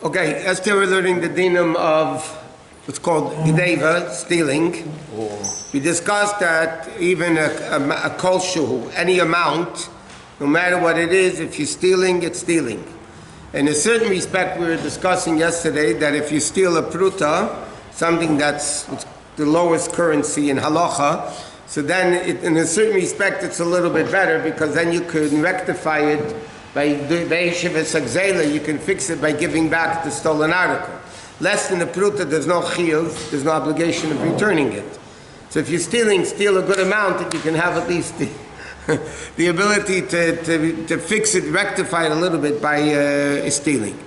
Okay, yesterday we're learning the dinam of what's called gneva, stealing. We discussed that even a kolshu, any amount, no matter what it is, if you're stealing, it's stealing. In a certain respect, we were discussing yesterday that if you steal a pruta, something that's the lowest currency in halacha, so then in a certain respect it's a little bit better because then you can rectify it by Yeshivas Agzela, you can fix it by giving back the stolen article. Less than a pruta, there's no chiyuv, there's no obligation of returning it. So if you're steal a good amount, that you can have at least the ability to fix it, rectify it a little bit by stealing.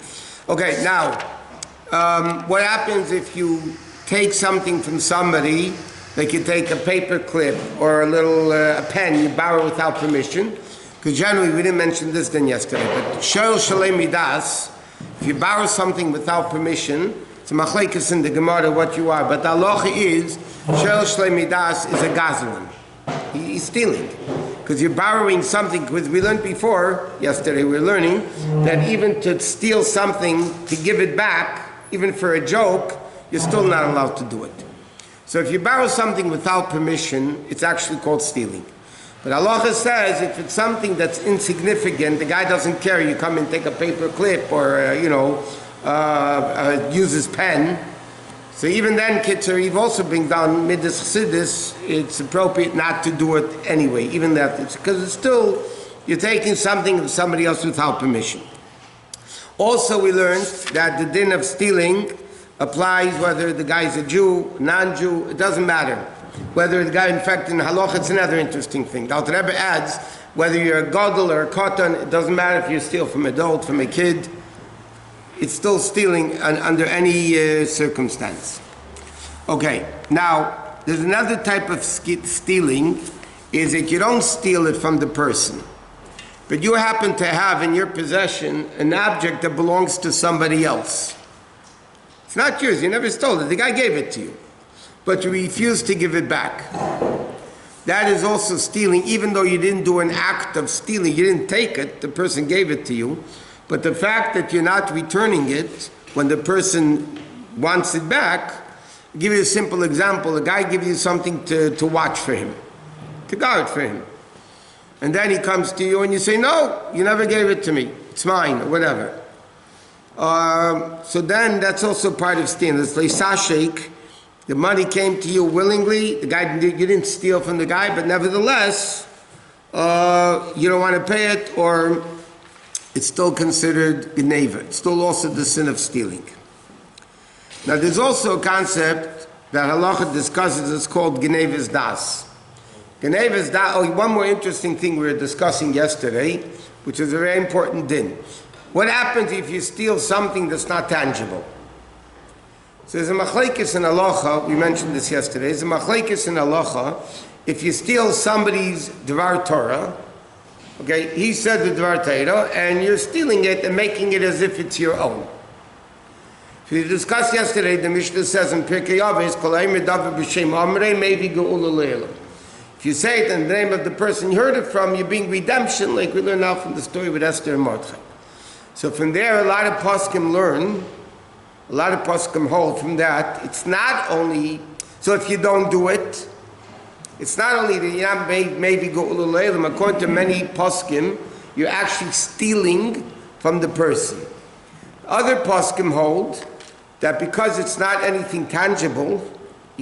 Okay, now, what happens if you take something from somebody, like you take a paper clip or a little a pen, you borrow without permission? Because generally, we didn't mention this then yesterday, but shel shalei midas, if you borrow something without permission, it's a machlekes in the Gemara what you are, but the halacha is, shel shalei midas is a gazlan. He's stealing. Because you're borrowing something, because we learned before, yesterday we were learning, that even to steal something, to give it back, even for a joke, you're still not allowed to do it. So if you borrow something without permission, it's actually called stealing. But halacha says if it's something that's insignificant, the guy doesn't care, you come and take a paper clip or, use his pen. So even then, Kitzer, you've also been down midas chassidus, it's appropriate not to do it anyway, even that, because it's still, you're taking something of somebody else without permission. Also we learned that the din of stealing applies whether the guy's a Jew, non-Jew, it doesn't matter. Whether the guy, in fact, in halacha, it's another interesting thing. The Alter Rebbe adds, whether you're a gadol or a katan, it doesn't matter if you steal from an adult, from a kid, it's still stealing under any circumstance. Okay, now, there's another type of stealing, is that you don't steal it from the person, but you happen to have in your possession an object that belongs to somebody else. It's not yours, you never stole it, the guy gave it to you, but you refuse to give it back. That is also stealing, even though you didn't do an act of stealing, you didn't take it, the person gave it to you, but the fact that you're not returning it when the person wants it back, I'll give you a simple example. A guy gives you something to watch for him, to guard for him. And then he comes to you and you say, no, you never gave it to me, it's mine, or whatever. So then that's also part of stealing. It's like sashik. The money came to you willingly, the guy, you didn't steal from the guy, but nevertheless, you don't want to pay it, or it's still considered gneva. It's still also the sin of stealing. Now there's also a concept that halacha discusses, it's called gneva's das. Gneva's das, one more interesting thing we were discussing yesterday, which is a very important din. What happens if you steal something that's not tangible? So there's a machlekes in halacha, we mentioned this yesterday, there's a machlekes in halacha, if you steal somebody's Dvar Torah, okay, he said the Dvar Torah, and you're stealing it and making it as if it's your own. So we discussed yesterday, the Mishnah says in Pirkei Avos, Kol Eimer Davar B'Shem Amrei Mevi Geula Le'elam. If you say it in the name of the person you heard it from, you're being redemption, like we learn now from the story with Esther and Mordechai. So from there, a lot of poskim learn, a lot of poskim hold from that. It's not only, so if you don't do it, it's not only that you're not maybe go ululeilim. According to many poskim, you're actually stealing from the person. Other poskim hold that because it's not anything tangible,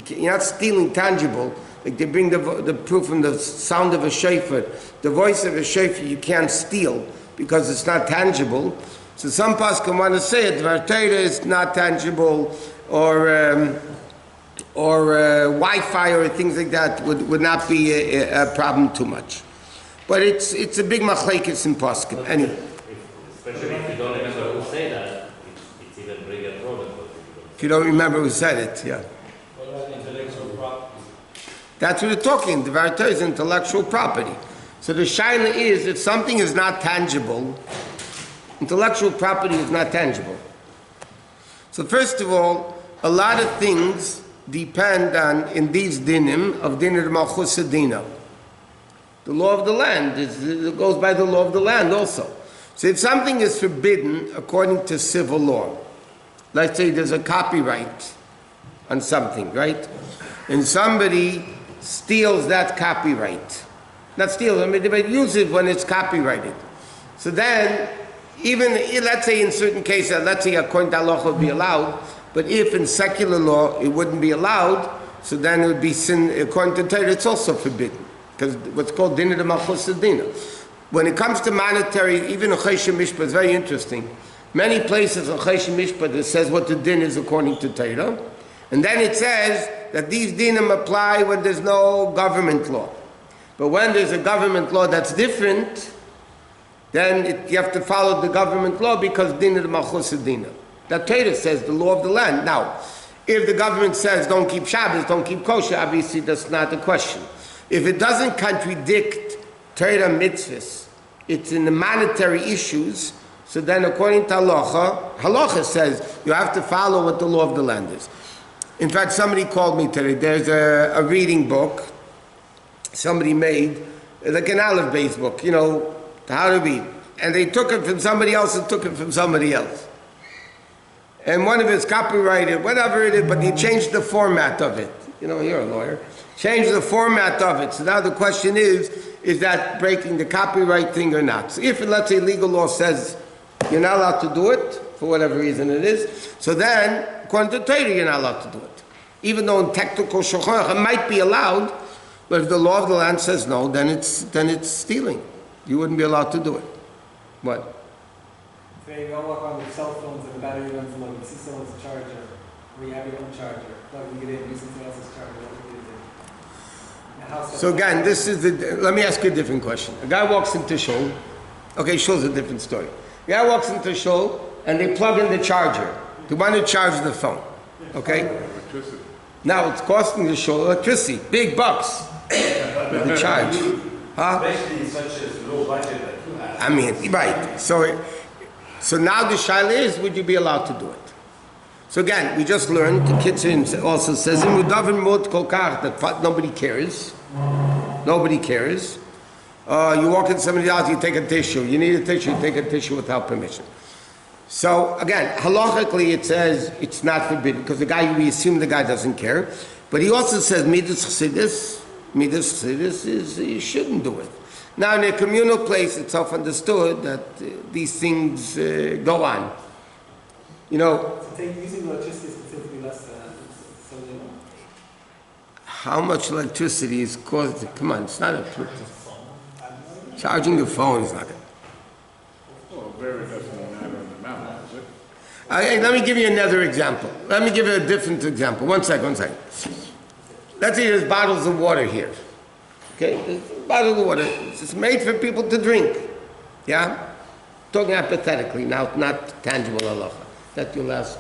you're not stealing tangible. Like they bring the proof from the sound of a shofar, the voice of a shofar you can't steal because it's not tangible. So some poskim want to say it, Dvar Torah is not tangible, or Wi-Fi or things like that would not be a problem too much. But it's a big machlekes in poskim. Anyway. Especially if you don't remember who said that, it's even bigger problem. If you don't remember who said it, yeah. What about intellectual property? That's what we're talking. Dvar Torah is intellectual property. So the shaila is, if something is not tangible, intellectual property is not tangible. So first of all, a lot of things depend on, in these dinim, of dinir malchus adina. The law of the land, it goes by the law of the land also. So if something is forbidden according to civil law, let's say there's a copyright on something, right? And somebody steals that copyright. Not steals, I mean, they use it when it's copyrighted. So then, even, let's say in certain cases, let's say according to halacha would be allowed, but if in secular law it wouldn't be allowed, so then it would be sin, according to Torah, it's also forbidden. Because what's called din of the malchus dina. When it comes to monetary, even a chesed mishpat is very interesting. Many places in chesed mishpat it says what the din is according to Torah. And then it says that these dinim apply when there's no government law. But when there's a government law that's different, then you have to follow the government law because din of the malchus dina. That Torah says the law of the land. Now, if the government says don't keep Shabbos, don't keep kosher, obviously that's not the question. If it doesn't contradict Torah mitzvahs, it's in the monetary issues, so then according to halacha says you have to follow what the law of the land is. In fact, somebody called me today. There's a reading book somebody made, like an Aleph-based book, how to read. And they took it from somebody else and took it from somebody else. And one of it's copyrighted, whatever it is, but he changed the format of it. You're a lawyer. Changed the format of it. So now the question is that breaking the copyright thing or not? So if, let's say, legal law says you're not allowed to do it, for whatever reason it is, so then, according to Torah, you're not allowed to do it. Even though in technical shulchan it might be allowed, but if the law of the land says no, then it's stealing. You wouldn't be allowed to do it. What? Say you all walk on with cell phones and the battery runs low, you see someone's charger, or you have your own charger, plugging it in, use something else's charger, So again, let me ask you a different question. A guy walks into shul, okay, shul's a different story. A guy walks into shul and they plug in the charger. They want to charge the phone, okay? Electricity. Now it's costing the shul electricity, big bucks with the charge. Huh? Especially such a low budget that you have. I mean, right. So now the shaila is, would you be allowed to do it? So again, we just learned, the Kitzur also says, that nobody cares. Nobody cares. You walk into somebody's house, you take a tissue. You need a tissue, you take a tissue without permission. So again, halachically it says it's not forbidden, because we assume the guy doesn't care. But he also says, midas chassidus is, you shouldn't do it. Now in a communal place, it's self-understood that these things go on. Using electricity is considered to be less how much electricity is caused? Come on, it's not a charging your phone is not. Well, very doesn't matter in the amount, is it? Let me give you another example. Let me give you a different example. One second. Let's say there's bottles of water here. Okay, there's a bottle of water. It's made for people to drink. Yeah, talking hypothetically now, not tangible halacha. That you'll ask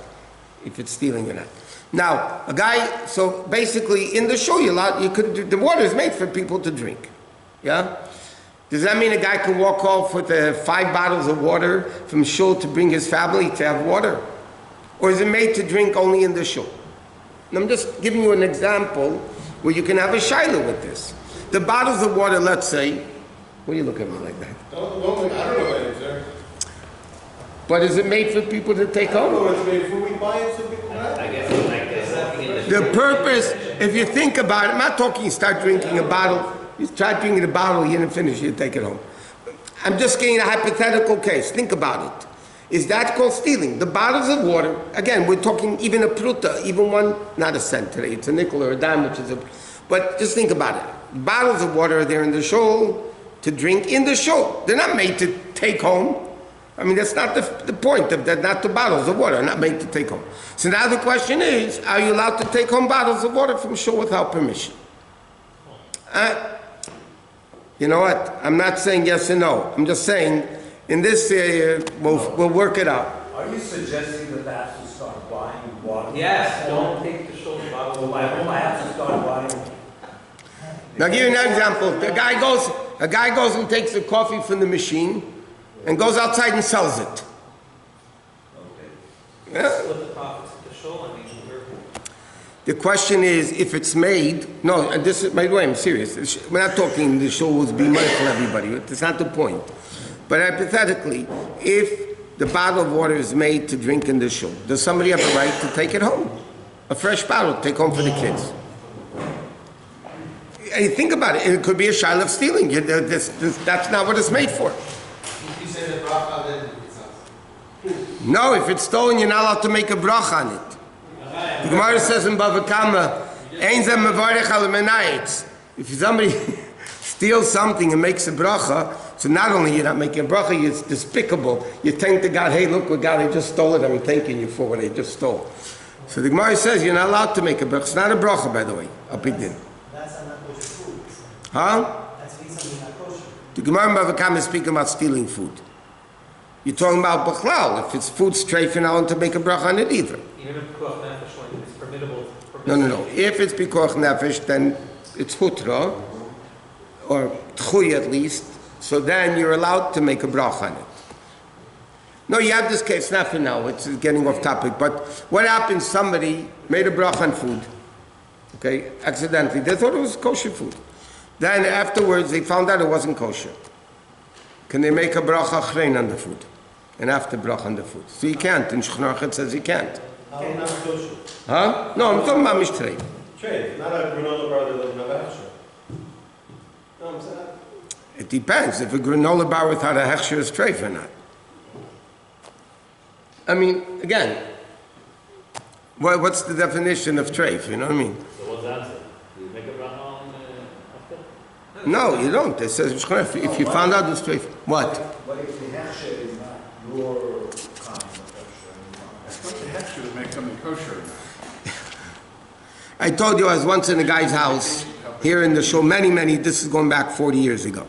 if it's stealing or not. Now, a guy, so basically in the shul, the water is made for people to drink. Yeah? Does that mean a guy can walk off with 5 bottles of water from shul to bring his family to have water? Or is it made to drink only in the shul? And I'm just giving you an example where you can have a shaila with this. The bottles of water, let's say, what do you look at me like that? I don't know that answer. But is it made for people to take I don't know home? what it's made for. We buy it so people have I it. guess it's like this. Walking in The purpose, if you think about it, I'm not talking you start drinking a bottle, you start drinking a bottle, you didn't finish, you take it home. I'm just getting a hypothetical case. Think about it. Is that called stealing? The bottles of water, again, we're talking even a pruta, even one, not a cent today, it's a nickel or a dime, which is but just think about it. Bottles of water are there in the shul to drink in the shul. They're not made to take home. I mean, that's not the point. They're not the bottles of water, not made to take home. So now the question is, are you allowed to take home bottles of water from shul without permission? You know what? I'm not saying yes or no. I'm just saying, in this area, we'll work it out. Are you suggesting that I have to start buying water? Yes, don't take the shoulder bottle So of my home, I have to start buying. Now, I'll give you an example. A guy goes and takes the coffee from the machine and goes outside and sells it. Yeah? Split the profits of the show, I mean, The question is, if it's made, no, and this is, by the way, I'm serious. We're not talking the show will be money for everybody. That's not the point. But hypothetically, if the bottle of water is made to drink in the shul. Does somebody have a right to take it home? A fresh bottle, take home for the kids. And you think about it, it could be a shaila of stealing. That's not what it's made for. You say the bracha, then it's not. No, if it's stolen, you're not allowed to make a bracha on it. The Gemara says in Bava Kama, "Ein zeh mevarech al menayitz." If somebody steals something and makes a bracha, so not only you're not making a bracha, it's despicable. You thank the God, hey, look what God, I just stole it. I'm thanking you for what I just stole. So the Gemara says you're not allowed to make a bracha. It's not a bracha, by the way. A big din. That's not kosher food. Huh? That's something not kosher. The Gemara in Bava Kama is speaking about stealing food. You're talking about b'chlal. If it's food straight, you're not allowed to make a bracha on it either. Even if pikuach nefesh, when it's permissible. No. If it's pikuach nefesh, then it's hutra, or tchuy at least. So then you're allowed to make a bracha on it. No, you have this case, not for now. It's getting off topic. But what happens? Somebody made a bracha on food. Okay, accidentally. They thought it was kosher food. Then afterwards, they found out it wasn't kosher. Can they make a bracha chrein on the food? And after bracha on the food? So you can't. In Shulchan Aruch it says you can't. How not kosher? Huh? No, I'm talking about mishtrein. Trade, not a granola bar that doesn't have hechsher. No, I'm saying. It depends if a granola bar without a hechsher is treif or not. I mean, again, what's the definition of treif? You know what I mean? So what's the answer? Do you make a bracha on after? No, you don't. It says if you found out it's treif. What? But if the hechsher is not your kind of hechsher, It's not the hechsher that makes something kosher. I told you I was once in a guy's house here in the show, this is going back 40 years ago.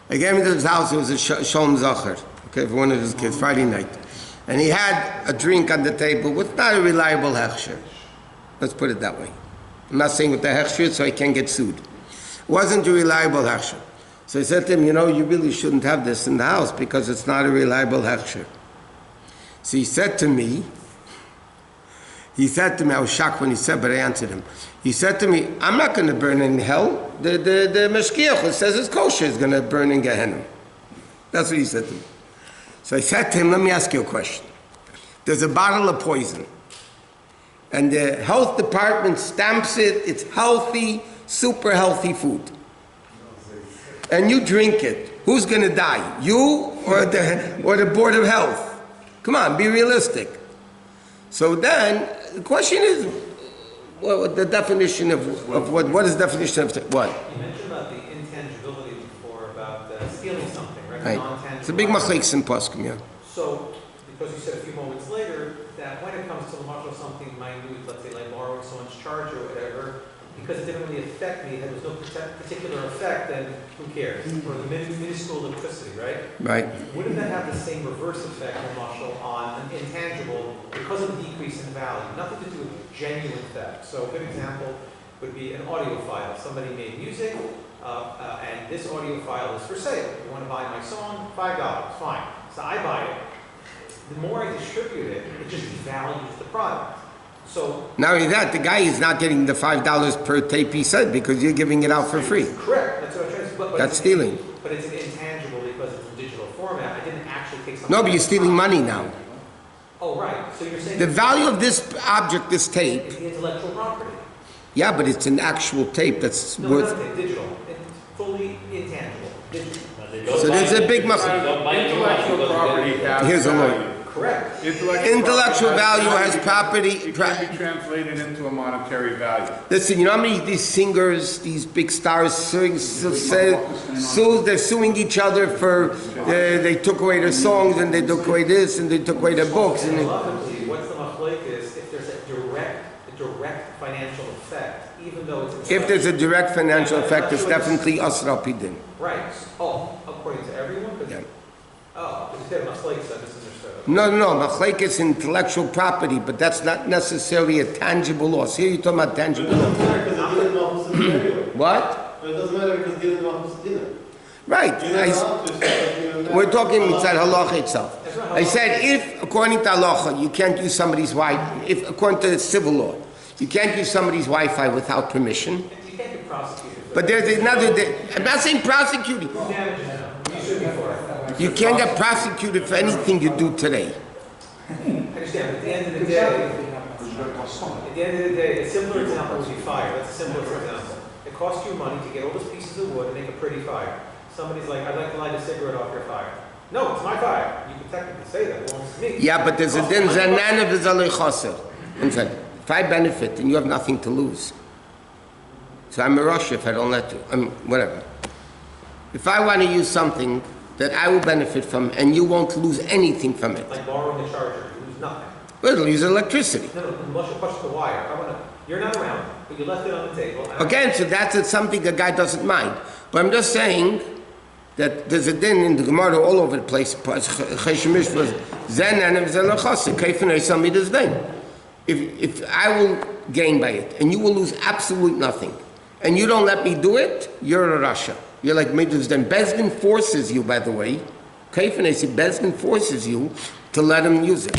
I came into his house, it was a Shalom Zacher, okay, for one of his kids, Friday night. And he had a drink on the table with not a reliable hechsher. Let's put it that way. I'm not saying with the hechsher so I can't get sued. It wasn't a reliable hechsher. So I said to him, you really shouldn't have this in the house because it's not a reliable hechsher. So he said to me, I was shocked when he said, but I answered him. He said to me, I'm not going to burn in hell. The Meshkiach who says it's kosher is going to burn in Gehenna. That's what he said to me. So I said to him, let me ask you a question. There's a bottle of poison. And the health department stamps it, it's healthy, super healthy food. And you drink it. Who's going to die? You or the Board of Health? Come on, be realistic. So then, the question is, the definition of what is the definition of what? You mentioned about the intangibility before, about stealing something, right? Right. Non-tangible It's a big item. machlekes in Poskim, yeah. So, because you said a few moments later that when it comes to the marshal something minute, let's say like borrowing someone's charger or whatever, because it didn't really affect me, there was no particular effect, then who cares? Or the minuscule electricity, right? Right. Wouldn't that have the same reverse effect, marshal, on an intangible because of the decrease in value? Nothing to do with genuine theft. So a good example would be an audio file. Somebody made music, and this audio file is for sale. You want to buy my song? $5. Fine. So I buy it. The more I distribute it, it just devalues the product. So Not only that, the guy is not getting the $5 per tape he said because you're giving it out for free. correct. That's what I'm trying to say. But That's stealing. But it's an intangible because it's in digital format. I didn't actually take something. No, but you're stealing money now. Oh, right. So you're saying The value of this object, this tape, it's the intellectual property. yeah, but it's an actual tape that's No, worth. not digital. It's fully intangible. Digital. So there's a big Intellectual property has Here's a value. lawyer. Correct. Intellectual value has property. It can be translated into a monetary value. Listen, you know how many of these singers, these big stars, they're suing each other for they took away their songs and they took away this and they took away their books and Logically, what's the machloek is if there's a direct financial effect, even though it's if there's a direct financial effect, it's definitely asra pidin. right. Oh, according to everyone. Yeah. Oh, because you said machloek, so I misunderstood. No, machlek is intellectual property, but that's not necessarily a tangible loss. Here you're talking about tangible It loss. doesn't matter because it didn't know who's anyway. What? But it doesn't matter because it didn't know who's dinner. Right. You're not allowed to say We're talking inside halacha itself. I said if, according to halacha, you can't use somebody's Wi-Fi, if according to civil law, you can't use somebody's Wi-Fi without permission. You can't get prosecuted. But there's another. I'm not saying prosecuting. Damages. You should be for it. You can't get prosecuted for anything you do today. I understand, but at the end of the day, a simpler example would be fire. That's a simpler example. It costs you money to get all those pieces of wood and make a pretty fire. Somebody's like, I'd like to light a cigarette off your fire. No, it's my fire. You can technically say that. It belongs to me. Yeah, but there's a din zanan of halachos. If I benefit and you have nothing to lose, so I'm a rush if I don't let you. Whatever. If I want to use something that I will benefit from and you won't lose anything from it. Like borrowing a charger, you lose nothing. Well, it'll use electricity. No, unless you push the wire. You're not around, but you left it on the table. Again, so that's something a guy doesn't mind. But I'm just saying that there's a din in the Gemara all over the place. If I will gain by it and you will lose absolute nothing, and you don't let me do it, you're a Rasha. You're like Midas Din. Bais Din forces you, by the way. Bais Din forces you to let him use it.